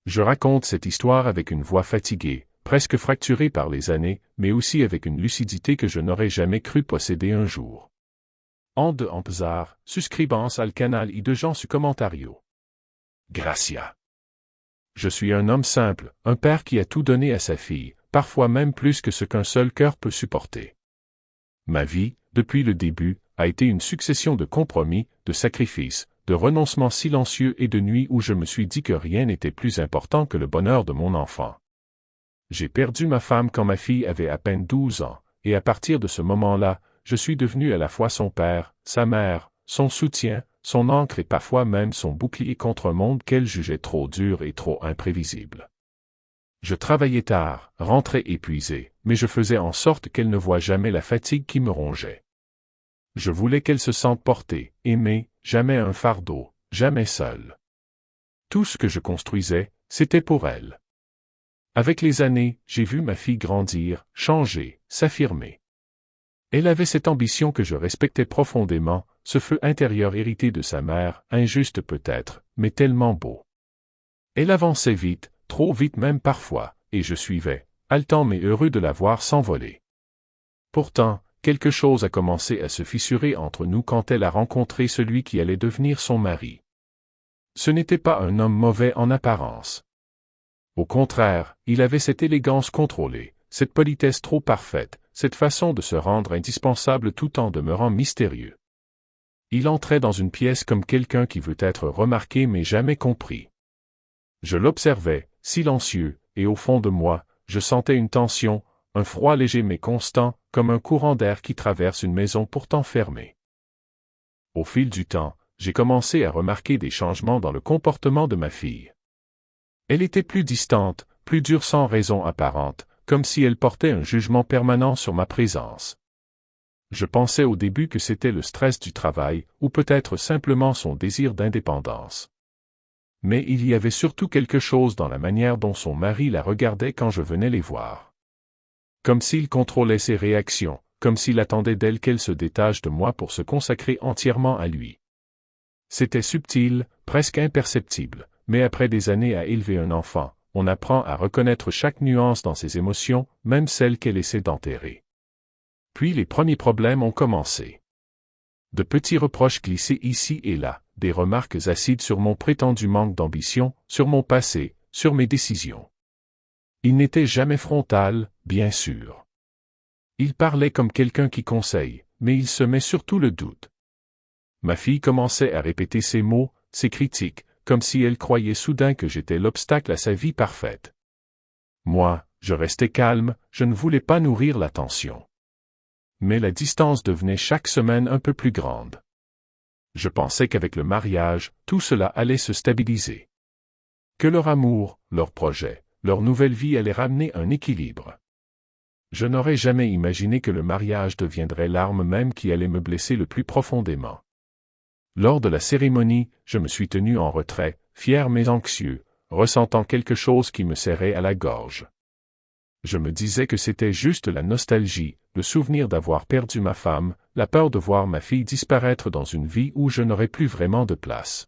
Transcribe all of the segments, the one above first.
Je raconte cette histoire avec une voix fatiguée, presque fracturée par les années, mais aussi avec une lucidité que je n'aurais jamais cru posséder un jour. Onde empezar, suscribans al canal y de gens su commentario. Gracia. Je suis un homme simple, un père qui a tout donné à sa fille, parfois même plus que ce qu'un seul cœur peut supporter. Ma vie, depuis le début, a été une succession de compromis, de sacrifices, de renoncements silencieux et de nuits où je me suis dit que rien n'était plus important que le bonheur de mon enfant. J'ai perdu ma femme quand ma fille avait à peine 12 ans, et à partir de ce moment-là, je suis devenu à la fois son père, sa mère, son soutien, son ancre et parfois même son bouclier contre un monde qu'elle jugeait trop dur et trop imprévisible. Je travaillais tard, rentrais épuisé, mais je faisais en sorte qu'elle ne voie jamais la fatigue qui me rongeait. Je voulais qu'elle se sente portée, aimée, jamais un fardeau, jamais seule. Tout ce que je construisais, c'était pour elle. Avec les années, j'ai vu ma fille grandir, changer, s'affirmer. Elle avait cette ambition que je respectais profondément, ce feu intérieur hérité de sa mère, injuste peut-être, mais tellement beau. Elle avançait vite, trop vite même parfois, et je suivais, haletant mais heureux de la voir s'envoler. Pourtant, quelque chose a commencé à se fissurer entre nous quand elle a rencontré celui qui allait devenir son mari. Ce n'était pas un homme mauvais en apparence. Au contraire, il avait cette élégance contrôlée, cette politesse trop parfaite, cette façon de se rendre indispensable tout en demeurant mystérieux. Il entrait dans une pièce comme quelqu'un qui veut être remarqué mais jamais compris. Je l'observais, silencieux, et au fond de moi, je sentais une tension, un froid léger mais constant, comme un courant d'air qui traverse une maison pourtant fermée. Au fil du temps, j'ai commencé à remarquer des changements dans le comportement de ma fille. Elle était plus distante, plus dure sans raison apparente, comme si elle portait un jugement permanent sur ma présence. Je pensais au début que c'était le stress du travail, ou peut-être simplement son désir d'indépendance. Mais il y avait surtout quelque chose dans la manière dont son mari la regardait quand je venais les voir. Comme s'il contrôlait ses réactions, comme s'il attendait d'elle qu'elle se détache de moi pour se consacrer entièrement à lui. C'était subtil, presque imperceptible, mais après des années à élever un enfant, on apprend à reconnaître chaque nuance dans ses émotions, même celles qu'elle essaie d'enterrer. Puis les premiers problèmes ont commencé. De petits reproches glissés ici et là, des remarques acides sur mon prétendu manque d'ambition, sur mon passé, sur mes décisions. Il n'était jamais frontal, bien sûr. Il parlait comme quelqu'un qui conseille, mais il semait surtout le doute. Ma fille commençait à répéter ses mots, ses critiques, comme si elle croyait soudain que j'étais l'obstacle à sa vie parfaite. Moi, je restais calme, je ne voulais pas nourrir la tension. Mais la distance devenait chaque semaine un peu plus grande. Je pensais qu'avec le mariage, tout cela allait se stabiliser. Que leur amour, leur projet, leur nouvelle vie allait ramener un équilibre. Je n'aurais jamais imaginé que le mariage deviendrait l'arme même qui allait me blesser le plus profondément. Lors de la cérémonie, je me suis tenu en retrait, fier mais anxieux, ressentant quelque chose qui me serrait à la gorge. Je me disais que c'était juste la nostalgie, le souvenir d'avoir perdu ma femme, la peur de voir ma fille disparaître dans une vie où je n'aurais plus vraiment de place.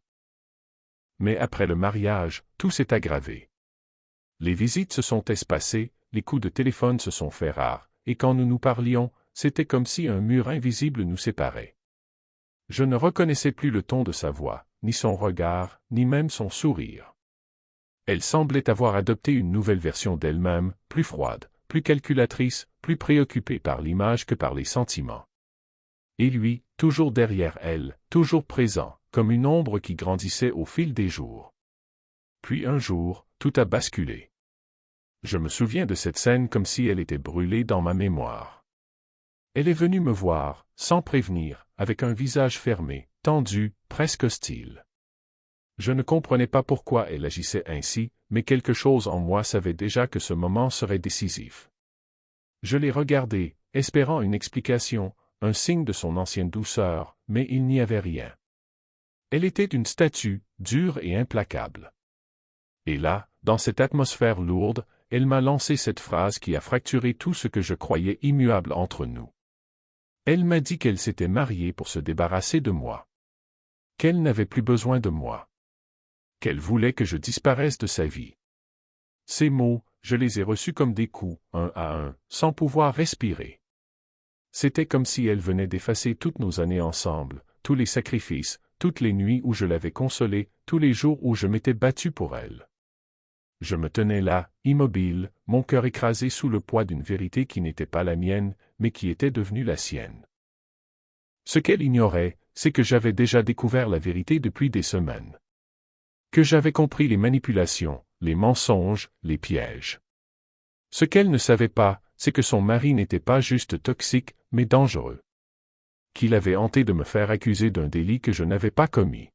Mais après le mariage, tout s'est aggravé. Les visites se sont espacées, les coups de téléphone se sont faits rares, et quand nous nous parlions, c'était comme si un mur invisible nous séparait. Je ne reconnaissais plus le ton de sa voix, ni son regard, ni même son sourire. Elle semblait avoir adopté une nouvelle version d'elle-même, plus froide, plus calculatrice, plus préoccupée par l'image que par les sentiments. Et lui, toujours derrière elle, toujours présent, comme une ombre qui grandissait au fil des jours. Puis un jour, tout a basculé. Je me souviens de cette scène comme si elle était brûlée dans ma mémoire. Elle est venue me voir, sans prévenir, avec un visage fermé, tendu, presque hostile. Je ne comprenais pas pourquoi elle agissait ainsi, mais quelque chose en moi savait déjà que ce moment serait décisif. Je l'ai regardée, espérant une explication, un signe de son ancienne douceur, mais il n'y avait rien. Elle était une statue, dure et implacable. Et là, dans cette atmosphère lourde, elle m'a lancé cette phrase qui a fracturé tout ce que je croyais immuable entre nous. Elle m'a dit qu'elle s'était mariée pour se débarrasser de moi. Qu'elle n'avait plus besoin de moi. Qu'elle voulait que je disparaisse de sa vie. Ces mots, je les ai reçus comme des coups, un à un, sans pouvoir respirer. C'était comme si elle venait d'effacer toutes nos années ensemble, tous les sacrifices, toutes les nuits où je l'avais consolée, tous les jours où je m'étais battu pour elle. Je me tenais là, immobile, mon cœur écrasé sous le poids d'une vérité qui n'était pas la mienne, mais qui était devenue la sienne. Ce qu'elle ignorait, c'est que j'avais déjà découvert la vérité depuis des semaines. Que j'avais compris les manipulations, les mensonges, les pièges. Ce qu'elle ne savait pas, c'est que son mari n'était pas juste toxique, mais dangereux. Qu'il avait hanté de me faire accuser d'un délit que je n'avais pas commis.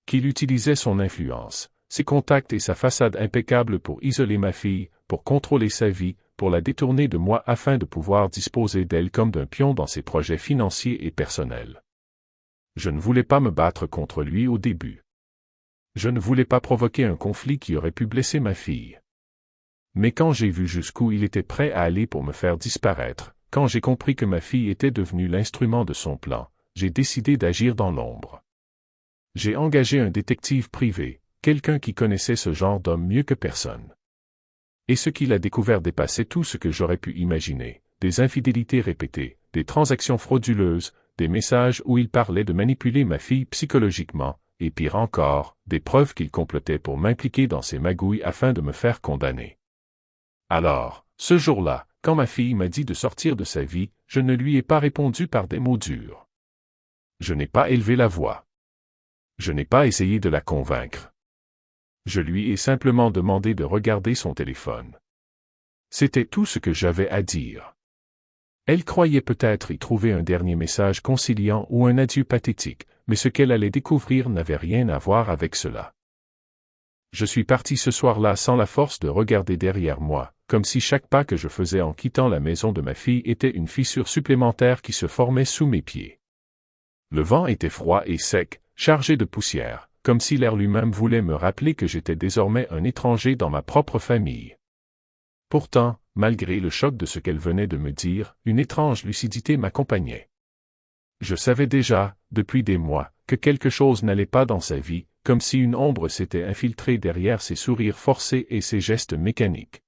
Qu'il utilisait son influence, ses contacts et sa façade impeccable pour isoler ma fille, pour contrôler sa vie, pour la détourner de moi afin de pouvoir disposer d'elle comme d'un pion dans ses projets financiers et personnels. Je ne voulais pas me battre contre lui au début. Je ne voulais pas provoquer un conflit qui aurait pu blesser ma fille. Mais quand j'ai vu jusqu'où il était prêt à aller pour me faire disparaître, quand j'ai compris que ma fille était devenue l'instrument de son plan, j'ai décidé d'agir dans l'ombre. J'ai engagé un détective privé, quelqu'un qui connaissait ce genre d'homme mieux que personne. Et ce qu'il a découvert dépassait tout ce que j'aurais pu imaginer, des infidélités répétées, des transactions frauduleuses, des messages où il parlait de manipuler ma fille psychologiquement, et pire encore, des preuves qu'il complotait pour m'impliquer dans ces magouilles afin de me faire condamner. Alors, ce jour-là, quand ma fille m'a dit de sortir de sa vie, je ne lui ai pas répondu par des mots durs. Je n'ai pas élevé la voix. Je n'ai pas essayé de la convaincre. Je lui ai simplement demandé de regarder son téléphone. C'était tout ce que j'avais à dire. Elle croyait peut-être y trouver un dernier message conciliant ou un adieu pathétique, mais ce qu'elle allait découvrir n'avait rien à voir avec cela. Je suis parti ce soir-là sans la force de regarder derrière moi, comme si chaque pas que je faisais en quittant la maison de ma fille était une fissure supplémentaire qui se formait sous mes pieds. Le vent était froid et sec, chargé de poussière, comme si l'air lui-même voulait me rappeler que j'étais désormais un étranger dans ma propre famille. Pourtant, malgré le choc de ce qu'elle venait de me dire, une étrange lucidité m'accompagnait. Je savais déjà, depuis des mois, que quelque chose n'allait pas dans sa vie, comme si une ombre s'était infiltrée derrière ses sourires forcés et ses gestes mécaniques.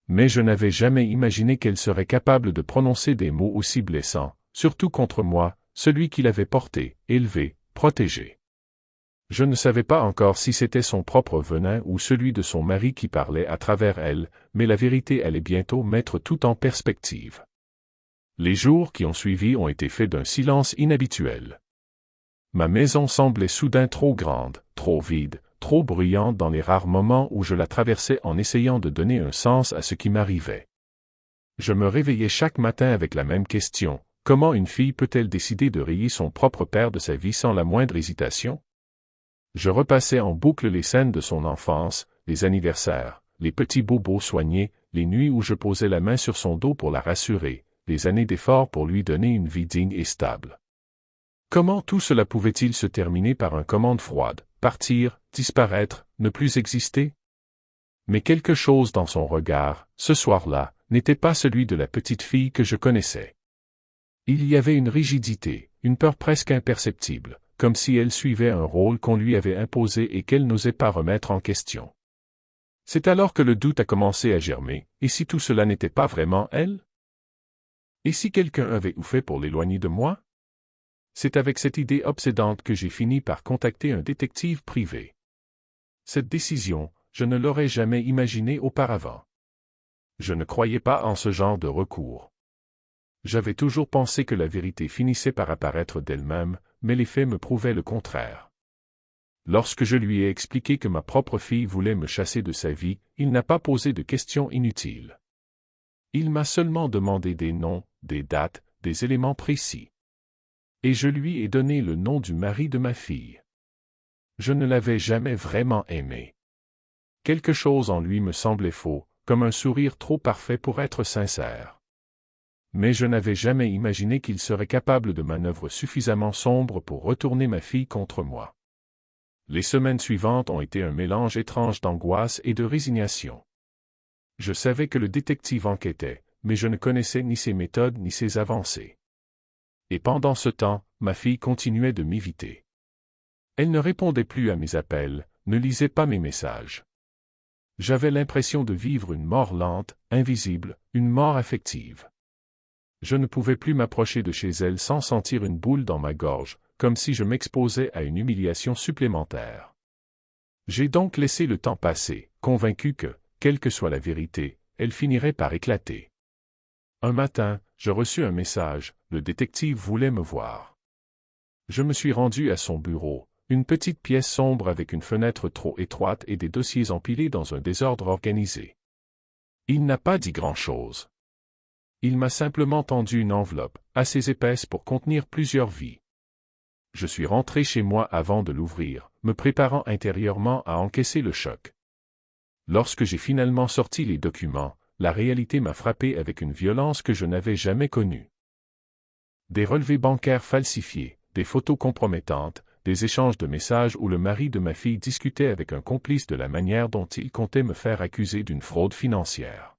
Mais je n'avais jamais imaginé qu'elle serait capable de prononcer des mots aussi blessants, surtout contre moi, celui qui l'avait porté, élevé, protégé. Je ne savais pas encore si c'était son propre venin ou celui de son mari qui parlait à travers elle, mais la vérité allait bientôt mettre tout en perspective. Les jours qui ont suivi ont été faits d'un silence inhabituel. Ma maison semblait soudain trop grande, trop vide, trop bruyante dans les rares moments où je la traversais en essayant de donner un sens à ce qui m'arrivait. Je me réveillais chaque matin avec la même question, comment une fille peut-elle décider de rayer son propre père de sa vie sans la moindre hésitation? Je repassais en boucle les scènes de son enfance, les anniversaires, les petits bobos soignés, les nuits où je posais la main sur son dos pour la rassurer, les années d'efforts pour lui donner une vie digne et stable. Comment tout cela pouvait-il se terminer par une commande froide, partir, disparaître, ne plus exister? Mais quelque chose dans son regard, ce soir-là, n'était pas celui de la petite fille que je connaissais. Il y avait une rigidité, une peur presque imperceptible, comme si elle suivait un rôle qu'on lui avait imposé et qu'elle n'osait pas remettre en question. C'est alors que le doute a commencé à germer, et si tout cela n'était pas vraiment elle? Et si quelqu'un avait tout fait pour l'éloigner de moi? C'est avec cette idée obsédante que j'ai fini par contacter un détective privé. Cette décision, je ne l'aurais jamais imaginée auparavant. Je ne croyais pas en ce genre de recours. J'avais toujours pensé que la vérité finissait par apparaître d'elle-même, mais les faits me prouvaient le contraire. Lorsque je lui ai expliqué que ma propre fille voulait me chasser de sa vie, il n'a pas posé de questions inutiles. Il m'a seulement demandé des noms, des dates, des éléments précis. Et je lui ai donné le nom du mari de ma fille. Je ne l'avais jamais vraiment aimé. Quelque chose en lui me semblait faux, comme un sourire trop parfait pour être sincère. Mais je n'avais jamais imaginé qu'il serait capable de manœuvres suffisamment sombres pour retourner ma fille contre moi. Les semaines suivantes ont été un mélange étrange d'angoisse et de résignation. Je savais que le détective enquêtait, mais je ne connaissais ni ses méthodes ni ses avancées. Et pendant ce temps, ma fille continuait de m'éviter. Elle ne répondait plus à mes appels, ne lisait pas mes messages. J'avais l'impression de vivre une mort lente, invisible, une mort affective. Je ne pouvais plus m'approcher de chez elle sans sentir une boule dans ma gorge, comme si je m'exposais à une humiliation supplémentaire. J'ai donc laissé le temps passer, convaincu que, quelle que soit la vérité, elle finirait par éclater. Un matin, je reçus un message, le détective voulait me voir. Je me suis rendu à son bureau, une petite pièce sombre avec une fenêtre trop étroite et des dossiers empilés dans un désordre organisé. Il n'a pas dit grand-chose. Il m'a simplement tendu une enveloppe, assez épaisse pour contenir plusieurs vies. Je suis rentré chez moi avant de l'ouvrir, me préparant intérieurement à encaisser le choc. Lorsque j'ai finalement sorti les documents, la réalité m'a frappé avec une violence que je n'avais jamais connue. Des relevés bancaires falsifiés, des photos compromettantes, des échanges de messages où le mari de ma fille discutait avec un complice de la manière dont il comptait me faire accuser d'une fraude financière.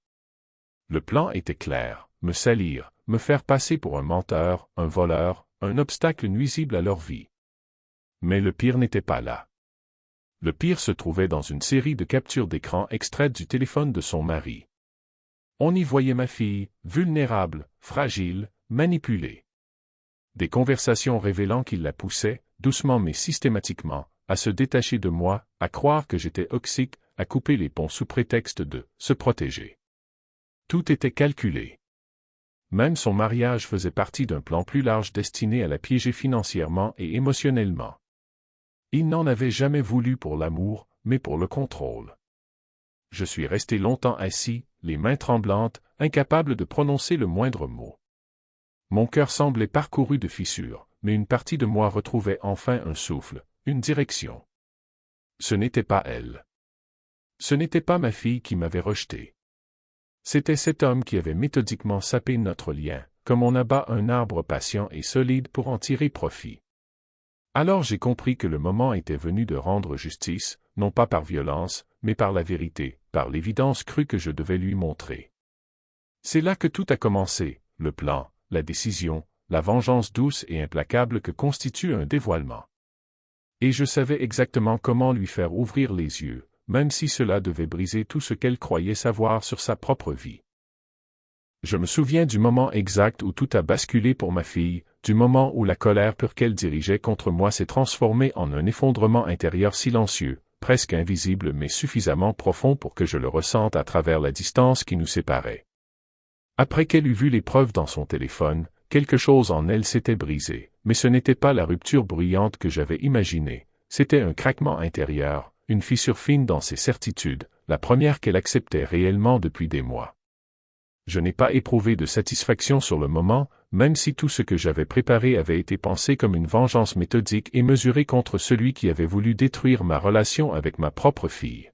Le plan était clair, me salir, me faire passer pour un menteur, un voleur, un obstacle nuisible à leur vie. Mais le pire n'était pas là. Le pire se trouvait dans une série de captures d'écran extraites du téléphone de son mari. On y voyait ma fille, vulnérable, fragile, manipulée. Des conversations révélant qu'il la poussait, doucement mais systématiquement, à se détacher de moi, à croire que j'étais toxique, à couper les ponts sous prétexte de se protéger. Tout était calculé. Même son mariage faisait partie d'un plan plus large destiné à la piéger financièrement et émotionnellement. Il n'en avait jamais voulu pour l'amour, mais pour le contrôle. Je suis resté longtemps assis, les mains tremblantes, incapable de prononcer le moindre mot. Mon cœur semblait parcouru de fissures, mais une partie de moi retrouvait enfin un souffle, une direction. Ce n'était pas elle. Ce n'était pas ma fille qui m'avait rejeté. C'était cet homme qui avait méthodiquement sapé notre lien, comme on abat un arbre patient et solide pour en tirer profit. Alors j'ai compris que le moment était venu de rendre justice, non pas par violence, mais par la vérité, par l'évidence crue que je devais lui montrer. C'est là que tout a commencé, le plan, la décision, la vengeance douce et implacable que constitue un dévoilement. Et je savais exactement comment lui faire ouvrir les yeux, même si cela devait briser tout ce qu'elle croyait savoir sur sa propre vie. Je me souviens du moment exact où tout a basculé pour ma fille, du moment où la colère pure qu'elle dirigeait contre moi s'est transformée en un effondrement intérieur silencieux, presque invisible mais suffisamment profond pour que je le ressente à travers la distance qui nous séparait. Après qu'elle eut vu les preuves dans son téléphone, quelque chose en elle s'était brisé, mais ce n'était pas la rupture bruyante que j'avais imaginée, c'était un craquement intérieur, une fissure fine dans ses certitudes, la première qu'elle acceptait réellement depuis des mois. Je n'ai pas éprouvé de satisfaction sur le moment, même si tout ce que j'avais préparé avait été pensé comme une vengeance méthodique et mesurée contre celui qui avait voulu détruire ma relation avec ma propre fille.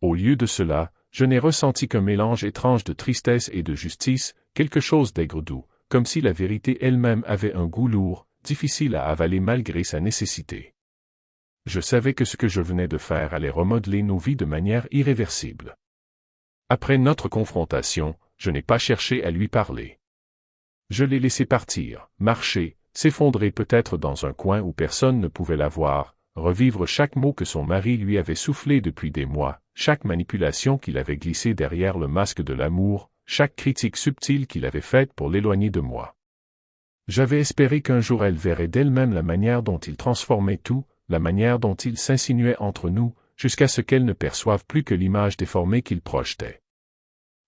Au lieu de cela, je n'ai ressenti qu'un mélange étrange de tristesse et de justice, quelque chose d'aigre doux, comme si la vérité elle-même avait un goût lourd, difficile à avaler malgré sa nécessité. Je savais que ce que je venais de faire allait remodeler nos vies de manière irréversible. Après notre confrontation, je n'ai pas cherché à lui parler. Je l'ai laissé partir, marcher, s'effondrer peut-être dans un coin où personne ne pouvait la voir, revivre chaque mot que son mari lui avait soufflé depuis des mois, chaque manipulation qu'il avait glissée derrière le masque de l'amour, chaque critique subtile qu'il avait faite pour l'éloigner de moi. J'avais espéré qu'un jour elle verrait d'elle-même la manière dont il transformait tout, la manière dont il s'insinuait entre nous, jusqu'à ce qu'elle ne perçoive plus que l'image déformée qu'il projetait.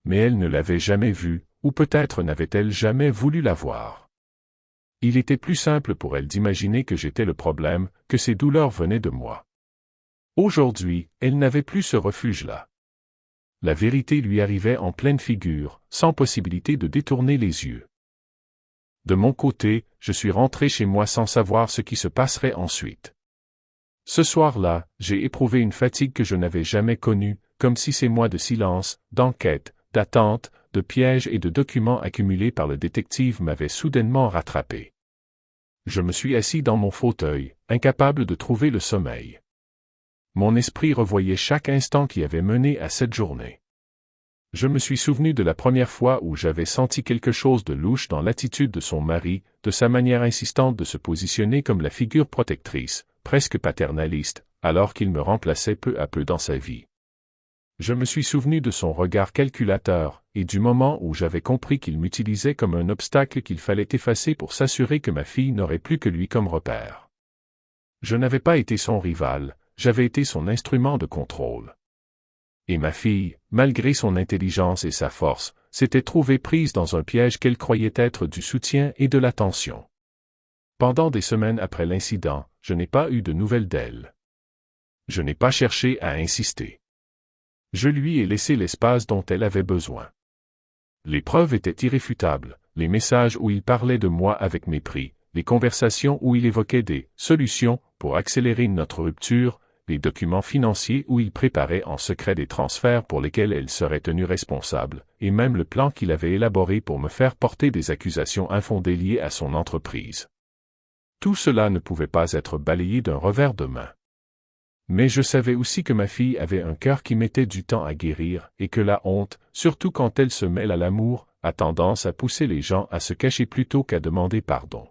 Mais elle ne l'avait jamais vue, ou peut-être n'avait-elle jamais voulu la voir. Il était plus simple pour elle d'imaginer que j'étais le problème, que ses douleurs venaient de moi. Aujourd'hui, elle n'avait plus ce refuge-là. La vérité lui arrivait en pleine figure, sans possibilité de détourner les yeux. De mon côté, je suis rentré chez moi sans savoir ce qui se passerait ensuite. Ce soir-là, j'ai éprouvé une fatigue que je n'avais jamais connue, comme si ces mois de silence, d'enquête, d'attente, de pièges et de documents accumulés par le détective m'avaient soudainement rattrapé. Je me suis assis dans mon fauteuil, incapable de trouver le sommeil. Mon esprit revoyait chaque instant qui avait mené à cette journée. Je me suis souvenu de la première fois où j'avais senti quelque chose de louche dans l'attitude de son mari, de sa manière insistante de se positionner comme la figure protectrice, presque paternaliste, alors qu'il me remplaçait peu à peu dans sa vie. Je me suis souvenu de son regard calculateur, et du moment où j'avais compris qu'il m'utilisait comme un obstacle qu'il fallait effacer pour s'assurer que ma fille n'aurait plus que lui comme repère. Je n'avais pas été son rival, j'avais été son instrument de contrôle. Et ma fille, malgré son intelligence et sa force, s'était trouvée prise dans un piège qu'elle croyait être du soutien et de l'attention. Pendant des semaines après l'incident, je n'ai pas eu de nouvelles d'elle. Je n'ai pas cherché à insister. Je lui ai laissé l'espace dont elle avait besoin. Les preuves étaient irréfutables, les messages où il parlait de moi avec mépris, les conversations où il évoquait des solutions pour accélérer notre rupture, les documents financiers où il préparait en secret des transferts pour lesquels elle serait tenue responsable, et même le plan qu'il avait élaboré pour me faire porter des accusations infondées liées à son entreprise. Tout cela ne pouvait pas être balayé d'un revers de main. Mais je savais aussi que ma fille avait un cœur qui mettait du temps à guérir, et que la honte, surtout quand elle se mêle à l'amour, a tendance à pousser les gens à se cacher plutôt qu'à demander pardon.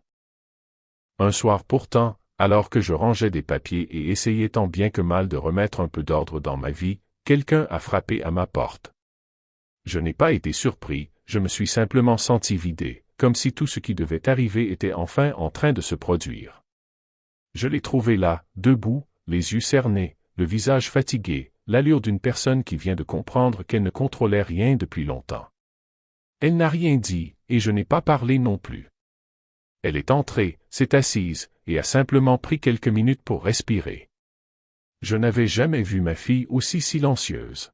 Un soir pourtant, alors que je rangeais des papiers et essayais tant bien que mal de remettre un peu d'ordre dans ma vie, quelqu'un a frappé à ma porte. Je n'ai pas été surpris, je me suis simplement senti vidé, comme si tout ce qui devait arriver était enfin en train de se produire. Je l'ai trouvé là, debout, les yeux cernés, le visage fatigué, l'allure d'une personne qui vient de comprendre qu'elle ne contrôlait rien depuis longtemps. Elle n'a rien dit, et je n'ai pas parlé non plus. Elle est entrée, s'est assise, et a simplement pris quelques minutes pour respirer. Je n'avais jamais vu ma fille aussi silencieuse.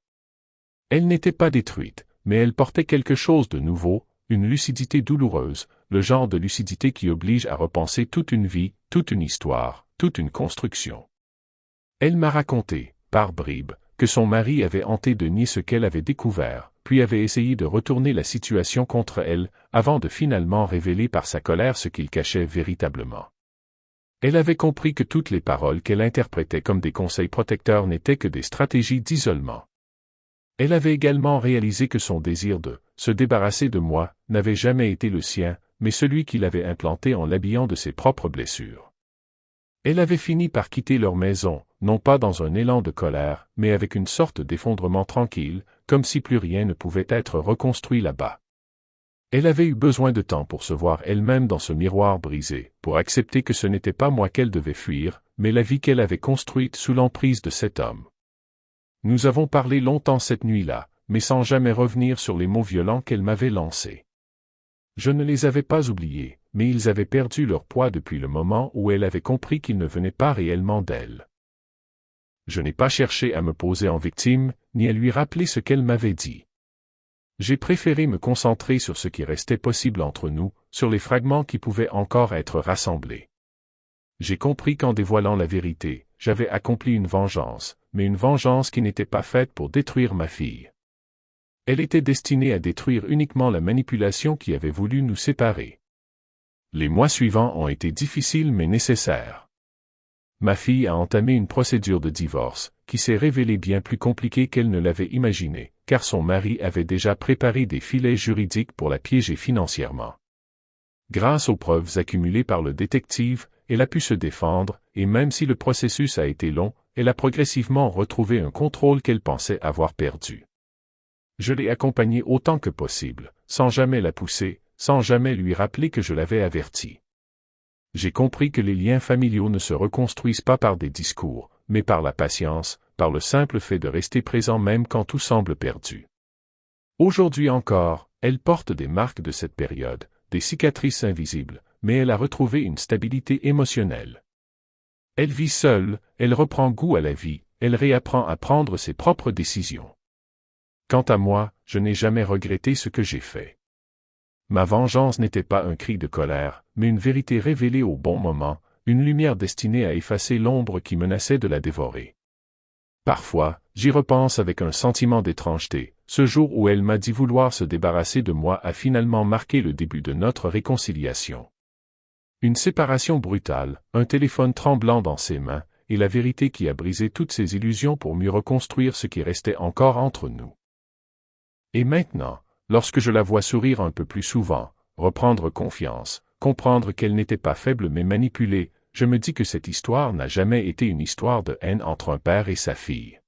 Elle n'était pas détruite, mais elle portait quelque chose de nouveau, une lucidité douloureuse, le genre de lucidité qui oblige à repenser toute une vie, toute une histoire, toute une construction. Elle m'a raconté, par bribes, que son mari avait hanté de nier ce qu'elle avait découvert, puis avait essayé de retourner la situation contre elle, avant de finalement révéler par sa colère ce qu'il cachait véritablement. Elle avait compris que toutes les paroles qu'elle interprétait comme des conseils protecteurs n'étaient que des stratégies d'isolement. Elle avait également réalisé que son désir de se débarrasser de moi n'avait jamais été le sien, mais celui qu'il avait implanté en l'habillant de ses propres blessures. Elle avait fini par quitter leur maison, non pas dans un élan de colère, mais avec une sorte d'effondrement tranquille, comme si plus rien ne pouvait être reconstruit là-bas. Elle avait eu besoin de temps pour se voir elle-même dans ce miroir brisé, pour accepter que ce n'était pas moi qu'elle devait fuir, mais la vie qu'elle avait construite sous l'emprise de cet homme. Nous avons parlé longtemps cette nuit-là, mais sans jamais revenir sur les mots violents qu'elle m'avait lancés. Je ne les avais pas oubliés, mais ils avaient perdu leur poids depuis le moment où elle avait compris qu'ils ne venaient pas réellement d'elle. Je n'ai pas cherché à me poser en victime, ni à lui rappeler ce qu'elle m'avait dit. J'ai préféré me concentrer sur ce qui restait possible entre nous, sur les fragments qui pouvaient encore être rassemblés. J'ai compris qu'en dévoilant la vérité, j'avais accompli une vengeance, mais une vengeance qui n'était pas faite pour détruire ma fille. Elle était destinée à détruire uniquement la manipulation qui avait voulu nous séparer. Les mois suivants ont été difficiles mais nécessaires. Ma fille a entamé une procédure de divorce, qui s'est révélée bien plus compliquée qu'elle ne l'avait imaginé, car son mari avait déjà préparé des filets juridiques pour la piéger financièrement. Grâce aux preuves accumulées par le détective, elle a pu se défendre, et même si le processus a été long, elle a progressivement retrouvé un contrôle qu'elle pensait avoir perdu. Je l'ai accompagnée autant que possible, sans jamais la pousser, sans jamais lui rappeler que je l'avais avertie. J'ai compris que les liens familiaux ne se reconstruisent pas par des discours, mais par la patience, par le simple fait de rester présent même quand tout semble perdu. Aujourd'hui encore, elle porte des marques de cette période, des cicatrices invisibles, mais elle a retrouvé une stabilité émotionnelle. Elle vit seule, elle reprend goût à la vie, elle réapprend à prendre ses propres décisions. Quant à moi, je n'ai jamais regretté ce que j'ai fait. Ma vengeance n'était pas un cri de colère, mais une vérité révélée au bon moment, une lumière destinée à effacer l'ombre qui menaçait de la dévorer. Parfois, j'y repense avec un sentiment d'étrangeté. Ce jour où elle m'a dit vouloir se débarrasser de moi a finalement marqué le début de notre réconciliation. Une séparation brutale, un téléphone tremblant dans ses mains, et la vérité qui a brisé toutes ses illusions pour mieux reconstruire ce qui restait encore entre nous. Et maintenant, lorsque je la vois sourire un peu plus souvent, reprendre confiance, comprendre qu'elle n'était pas faible mais manipulée, je me dis que cette histoire n'a jamais été une histoire de haine entre un père et sa fille.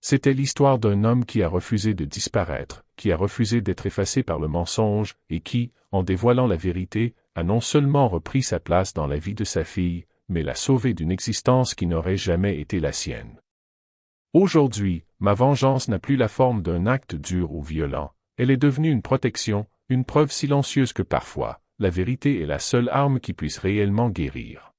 C'était l'histoire d'un homme qui a refusé de disparaître, qui a refusé d'être effacé par le mensonge, et qui, en dévoilant la vérité, a non seulement repris sa place dans la vie de sa fille, mais l'a sauvée d'une existence qui n'aurait jamais été la sienne. Aujourd'hui, ma vengeance n'a plus la forme d'un acte dur ou violent, elle est devenue une protection, une preuve silencieuse que parfois, la vérité est la seule arme qui puisse réellement guérir.